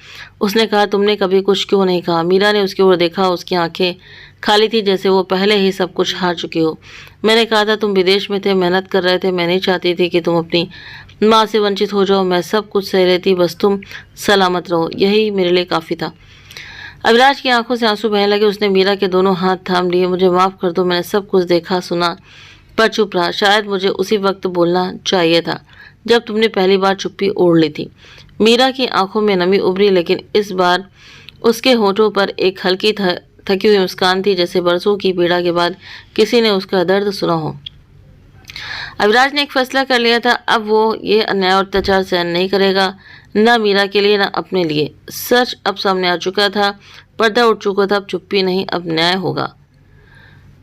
उसने कहा, तुमने कभी कुछ क्यों नहीं कहा? मीरा ने उसकी ओर देखा। उसकी आंखें खाली थी, जैसे वो पहले ही सब कुछ हार चुकी हो। मैंने कहा था तुम विदेश में थे, मेहनत कर रहे थे। मैं नहीं चाहती थी कि तुम अपनी माँ से वंचित हो जाओ। मैं सब कुछ सह रही थी, बस तुम सलामत रहो, यही मेरे लिए काफ़ी था। अविराज की आंखों से आंसू बहने लगे। उसने मीरा के दोनों हाथ थाम लिए। मुझे माफ़ कर दो, मैंने सब कुछ देखा सुना पर चुप रहा। शायद मुझे उसी वक्त बोलना चाहिए था जब तुमने पहली बार चुप्पी ओढ़ ली थी। मीरा की आंखों में नमी उभरी, लेकिन इस बार उसके होठों पर एक हल्की थकी हुई मुस्कान थी, जैसे बरसों की पीड़ा के बाद किसी ने उसका दर्द सुना हो। अविराज ने एक फैसला कर लिया था, अब वो ये अन्याय और अत्याचार सहन नहीं करेगा, न मीरा के लिए न अपने लिए। सच अब सामने आ चुका था, पर्दा उठ चुका था। अब चुप्पी नहीं, अब न्याय होगा।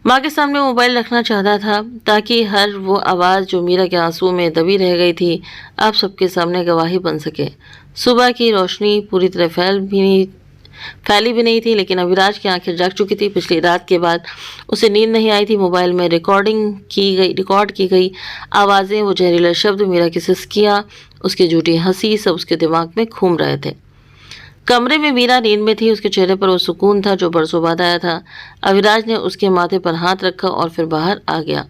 माँ के सामने मोबाइल रखना चाहता था, ताकि हर वो आवाज़ जो मीरा के आंसुओं में दबी रह गई थी, अब सबके सामने गवाही बन सके। सुबह की रोशनी पूरी तरह फैली भी नहीं थी, लेकिन अविराज की आंखें जग चुकी थी। पिछली रात के बाद उसे नींद नहीं आई थी। मोबाइल में रिकॉर्ड की गई आवाज़ें, वो जहरीले शब्द, मीरा की सिसकियाँ, उसकी झूठी हंसी, सब उसके दिमाग में घूम रहे थे। कमरे में मीरा नींद में थी। उसके चेहरे पर वो सुकून था जो बरसों बाद आया था। अविराज ने उसके माथे पर हाथ रखा और फिर बाहर आ गया।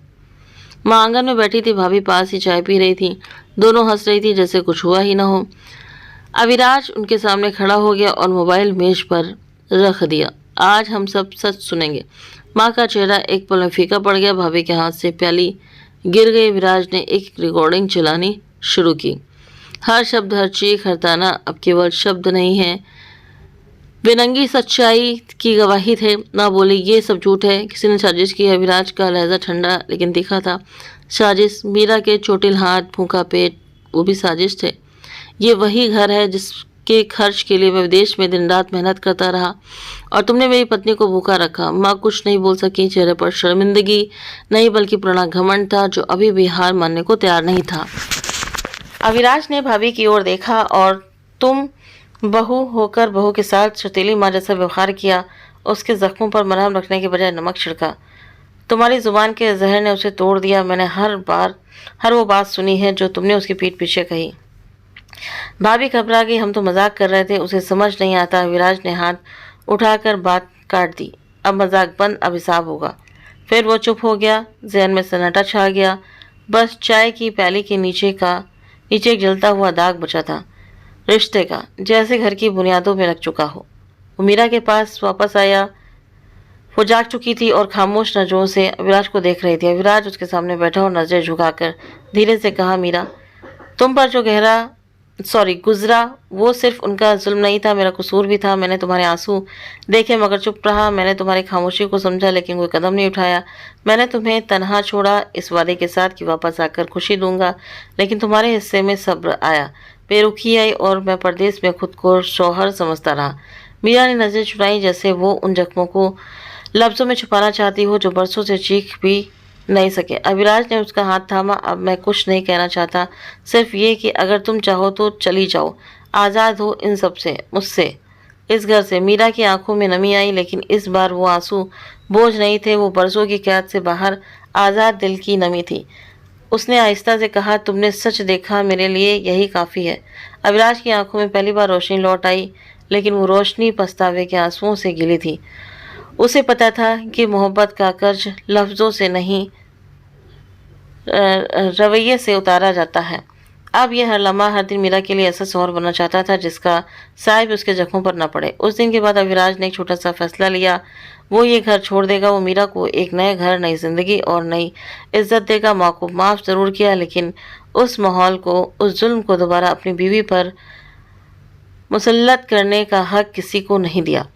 माँ आंगन में बैठी थी, भाभी पास ही चाय पी रही थी। दोनों हंस रही थी जैसे कुछ हुआ ही ना हो। अविराज उनके सामने खड़ा हो गया और मोबाइल मेज पर रख दिया। आज हम सब सच सुनेंगे। माँ का चेहरा एक पल में फीका पड़ गया। भाभी के हाथ से प्याली गिर गई। अविराज ने एक रिकॉर्डिंग चलानी शुरू की। हर शब्द, हर चीख, हर ताना अब केवल शब्द नहीं है, बेनंगी सच्चाई की गवाही थे। ना बोली ये सब झूठ है, किसी ने साजिश की है। अविराज का लहजा ठंडा लेकिन तीखा था। साजिश, मीरा के चोटिल हाथ, भूखा पेट, वो भी साजिश थे। ये वही घर है जिसके खर्च के लिए मैं विदेश में दिन रात मेहनत करता रहा, और तुमने मेरी पत्नी को भूखा रखा। माँ कुछ नहीं बोल सकी। चेहरे पर शर्मिंदगी नहीं बल्कि पुराना घमंड था, जो अभी भी हार मानने को तैयार नहीं था। अविराज ने भाभी की ओर देखा, और तुम बहू होकर बहू के साथ सतीली माँ जैसा व्यवहार किया। उसके जख्मों पर मरहम रखने के बजाय नमक छिड़का। तुम्हारी जुबान के जहर ने उसे तोड़ दिया। मैंने हर वो बात सुनी है जो तुमने उसकी पीठ पीछे कही। भाभी घबरा गई। हम तो मजाक कर रहे थे, उसे समझ नहीं आता। अविराज ने हाथ उठाकर बात काट दी। अब मजाक बंद, अब हिसाब होगा। फिर वो चुप हो गया। जहन में सन्नाटा छा गया। बस चाय की प्याली के नीचे एक जलता हुआ दाग बचा था, रिश्ते का, जैसे घर की बुनियादों में लग चुका हो। वो मीरा के पास वापस आया। वो जाग चुकी थी और खामोश नजरों से अविराज को देख रही थी। अविराज उसके सामने बैठा और नजरें झुकाकर धीरे से कहा, मीरा, तुम पर जो गुजरा वो सिर्फ उनका जुल्म नहीं था, मेरा कसूर भी था। मैंने तुम्हारे आंसू देखे मगर चुप रहा। मैंने तुम्हारी खामोशी को समझा लेकिन कोई कदम नहीं उठाया। मैंने तुम्हें तन्हा छोड़ा इस वादे के साथ कि वापस आकर खुशी दूंगा, लेकिन तुम्हारे हिस्से में सब्र आया, बेरुखी आई, और मैं परदेश में खुद को शौहर समझता रहा। मीरा ने नजरें चुराई, जैसे वो उन जख्मों को लफ्ज़ों में छुपाना चाहती हो जो बरसों से चीख भी नहीं सके। अविराज ने उसका हाथ थामा। अब मैं कुछ नहीं कहना चाहता, सिर्फ ये कि अगर तुम चाहो तो चली जाओ, आज़ाद हो इन सब से, मुझसे, इस घर से। मीरा की आंखों में नमी आई, लेकिन इस बार वो आंसू बोझ नहीं थे, वो बरसों की कैद से बाहर आज़ाद दिल की नमी थी। उसने आहिस्ता से कहा, तुमने सच देखा, मेरे लिए यही काफ़ी है। अविराज की आंखों में पहली बार रोशनी लौट आई, लेकिन वो रोशनी पछतावे के आंसुओं से गिली थी। उसे पता था कि मोहब्बत का कर्ज लफ्ज़ों से नहीं, रवैये से उतारा जाता है। अब यह हर लम्हा, हर दिन मीरा के लिए ऐसा शौहर बनना चाहता था जिसका साय भी उसके जख्मों पर न पड़े। उस दिन के बाद अविराज ने एक छोटा सा फैसला लिया। वो ये घर छोड़ देगा। वो मीरा को एक नए घर, नई जिंदगी और नई इज्जत देगा। माँ को माफ़ ज़रूर किया, लेकिन उस माहौल को, उस जुल्म को दोबारा अपनी बीवी पर मुसल्लत करने का हक किसी को नहीं दिया।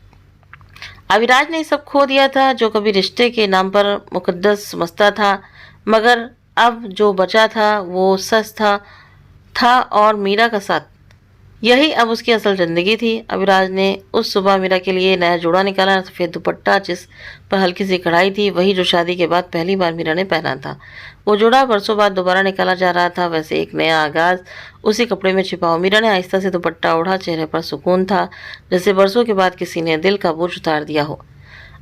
अविराज ने सब खो दिया था जो कभी रिश्ते के नाम पर मुकद्दस समझता था, मगर अब जो बचा था वो सच था और मीरा का साथ। यही अब उसकी असल ज़िंदगी थी। अविराज ने उस सुबह मीरा के लिए नया जोड़ा निकाला, सफ़ेद दुपट्टा जिस पर हल्की सी कढ़ाई थी, वही जो शादी के बाद पहली बार मीरा ने पहना था। वो जोड़ा बरसों बाद दोबारा निकाला जा रहा था, वैसे एक नया आगाज़ उसी कपड़े में छिपा हुआ। मीरा ने आहिस्ता से दुपट्टा ओढ़ा, चेहरे पर सुकून था, जैसे बरसों के बाद किसी ने दिल का बोझ उतार दिया हो।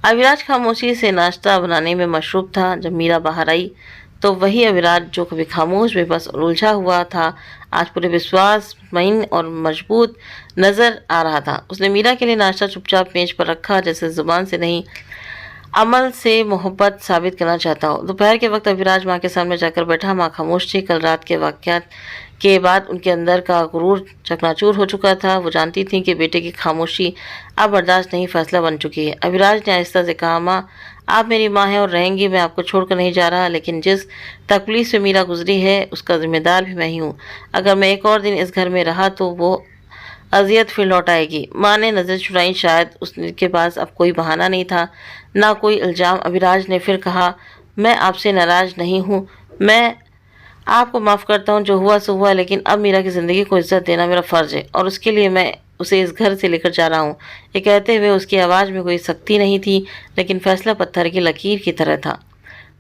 अविराज खामोशी से नाश्ता बनाने में मशरूफ था। जब मीरा बाहर आई तो वही अविराज जो कभी खामोश, बेबस और उलझा हुआ था, आज पूरे विश्वास, महीन और मजबूत नजर आ रहा था। उसने मीरा के लिए नाश्ता चुपचाप मेज पर रखा, जैसे जुबान से नहीं, अमल से मोहब्बत साबित करना चाहता हो। दोपहर के वक्त अविराज माँ के सामने जाकर बैठा। माँ खामोश थी। कल रात के वाक़यात के बाद उनके अंदर का गुरूर चकनाचूर हो चुका था। वो जानती थी कि बेटे की खामोशी अब बर्दाश्त नहीं, फैसला बन चुकी है। अविराज ने आहिस्ता से कहा, माँ आप मेरी माँ हैं और रहेंगी, मैं आपको छोड़कर नहीं जा रहा, लेकिन जिस तकलीफ से मीरा गुजरी है उसका जिम्मेदार भी मैं ही हूँ। अगर मैं एक और दिन इस घर में रहा तो वो अजियत फिर लौट आएगी। माँ ने नज़र चुराई। शायद उसके पास अब कोई बहाना नहीं था, ना कोई इल्ज़ाम। अविराज ने फिर कहा, मैं आपसे नाराज़ नहीं हूँ, मैं आपको माफ़ करता हूँ, जो हुआ सो हुआ, लेकिन अब मीरा की ज़िंदगी को इज्जत देना मेरा फ़र्ज़ है और उसके लिए मैं उसे इस घर से लेकर जा रहा हूँ। ये कहते हुए उसकी आवाज़ में कोई सख्ती नहीं थी, लेकिन फैसला पत्थर की लकीर की तरह था।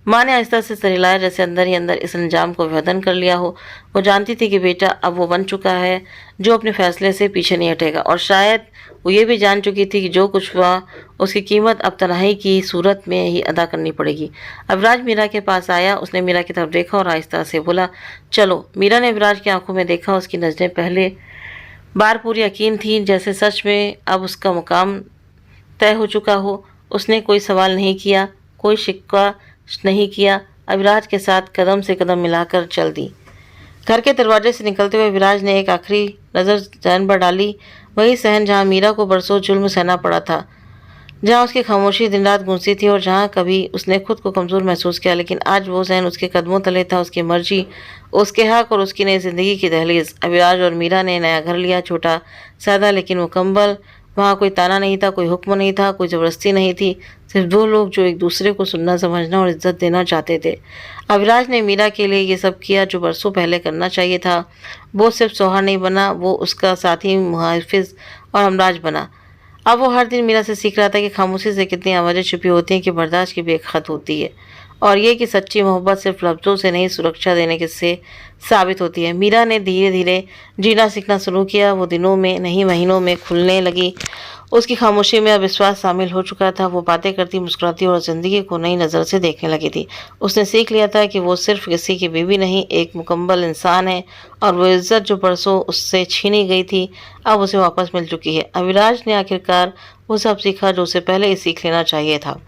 माँ ने आहिस्ता से सर हिलाया, जैसे अंदर ही अंदर इस अंजाम को वेदन कर लिया हो। वो जानती थी कि बेटा अब वो बन चुका है जो अपने फैसले से पीछे नहीं हटेगा, और शायद वो ये भी जान चुकी थी कि जो कुछ हुआ उसकी कीमत अब तन्हाई की सूरत में ही अदा करनी पड़ेगी। अविराज मीरा के पास आया। उसने मीरा की तरफ देखा और आहिस्ता से बोला, चलो। मीरा ने अविराज की आंखों में देखा। उसकी नज़रें पहले बार पूरी यकीन थी, जैसे सच में अब उसका मुकाम तय हो चुका हो। उसने कोई सवाल नहीं किया, कोई शिकवा नहीं किया। अविराज के साथ कदम से कदम मिलाकर चल दी। घर के दरवाजे से निकलते हुए अविराज ने एक आखिरी नज़र सहन पर डाली, वही सहन जहाँ मीरा को बरसों जुल्म सहना पड़ा था, जहाँ उसकी खामोशी दिन रात गूंजती थी और जहाँ कभी उसने खुद को कमज़ोर महसूस किया, लेकिन आज वो सहन उसके कदमों तले था। उसकी मर्जी, उसके हक और उसकी नई ज़िंदगी की दहलीज। अविराज और मीरा ने नया घर लिया, छोटा, सादा लेकिन मुकम्मल। वहाँ कोई ताना नहीं था, कोई हुक्म नहीं था, कोई ज़बरदस्ती नहीं थी, सिर्फ दो लोग जो एक दूसरे को सुनना, समझना और इज्जत देना चाहते थे। अविराज ने मीरा के लिए ये सब किया जो बरसों पहले करना चाहिए था। वो सिर्फ सोहार नहीं बना, वो उसका साथी, मुहाफिज और हमराज बना। अब वो हर दिन मीरा से सीख रहा था कि खामोशी से कितनी आवाज़ें छुपी होती हैं, कि बर्दाश्त की भी एक हद होती है, और ये कि सच्ची मोहब्बत सिर्फ लफ्ज़ों से नहीं, सुरक्षा देने के से साबित होती है। मीरा ने धीरे धीरे जीना सीखना शुरू किया। वो दिनों में नहीं, महीनों में खुलने लगी। उसकी खामोशी में अब विश्वास शामिल हो चुका था। वो बातें करती, मुस्कुराती और ज़िंदगी को नई नज़र से देखने लगी थी। उसने सीख लिया था कि वो सिर्फ किसी की बीवी नहीं, एक मुकम्मल इंसान है, और वो इज्जत जो परसों उससे छीनी गई थी अब उसे वापस मिल चुकी है। अविराज ने आखिरकार वो सब सीखा जो उसे पहले ही सीख लेना चाहिए था।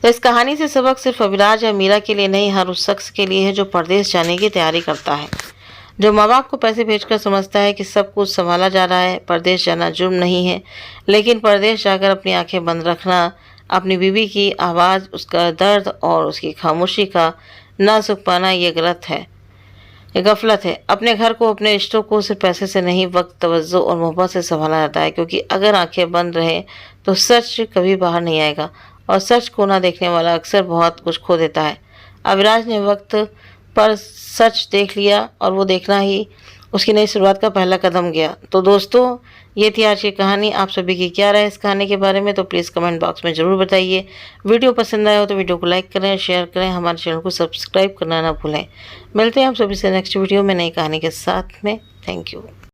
तो इस कहानी से सबक सिर्फ अविराज या मीरा के लिए नहीं, हर उस शख्स के लिए है जो परदेश जाने की तैयारी करता है, जो माँ बाप को पैसे भेजकर समझता है कि सब कुछ संभाला जा रहा है। परदेश जाना जुर्म नहीं है, लेकिन परदेश जाकर अपनी आंखें बंद रखना, अपनी बीवी की आवाज़, उसका दर्द और उसकी खामोशी का ना सुख पाना, ये गलत है, ये गफलत है। अपने घर को, अपने रिश्तों को सिर्फ पैसे से नहीं, वक्त, तवज्जो और मोहब्बत से संभाला जाता है, क्योंकि अगर आंखें बंद रहे तो सच कभी बाहर नहीं आएगा, और सच को ना देखने वाला अक्सर बहुत कुछ खो देता है। अविराज ने वक्त पर सच देख लिया, और वो देखना ही उसकी नई शुरुआत का पहला कदम गया। तो दोस्तों, ये थी आज की कहानी। आप सभी की क्या राय है इस कहानी के बारे में, तो प्लीज़ कमेंट बॉक्स में ज़रूर बताइए। वीडियो पसंद आया हो तो वीडियो को लाइक करें, शेयर करें, हमारे चैनल को सब्सक्राइब करना ना भूलें। मिलते हैं आप सभी से नेक्स्ट वीडियो में नई कहानी के साथ में। Thank you.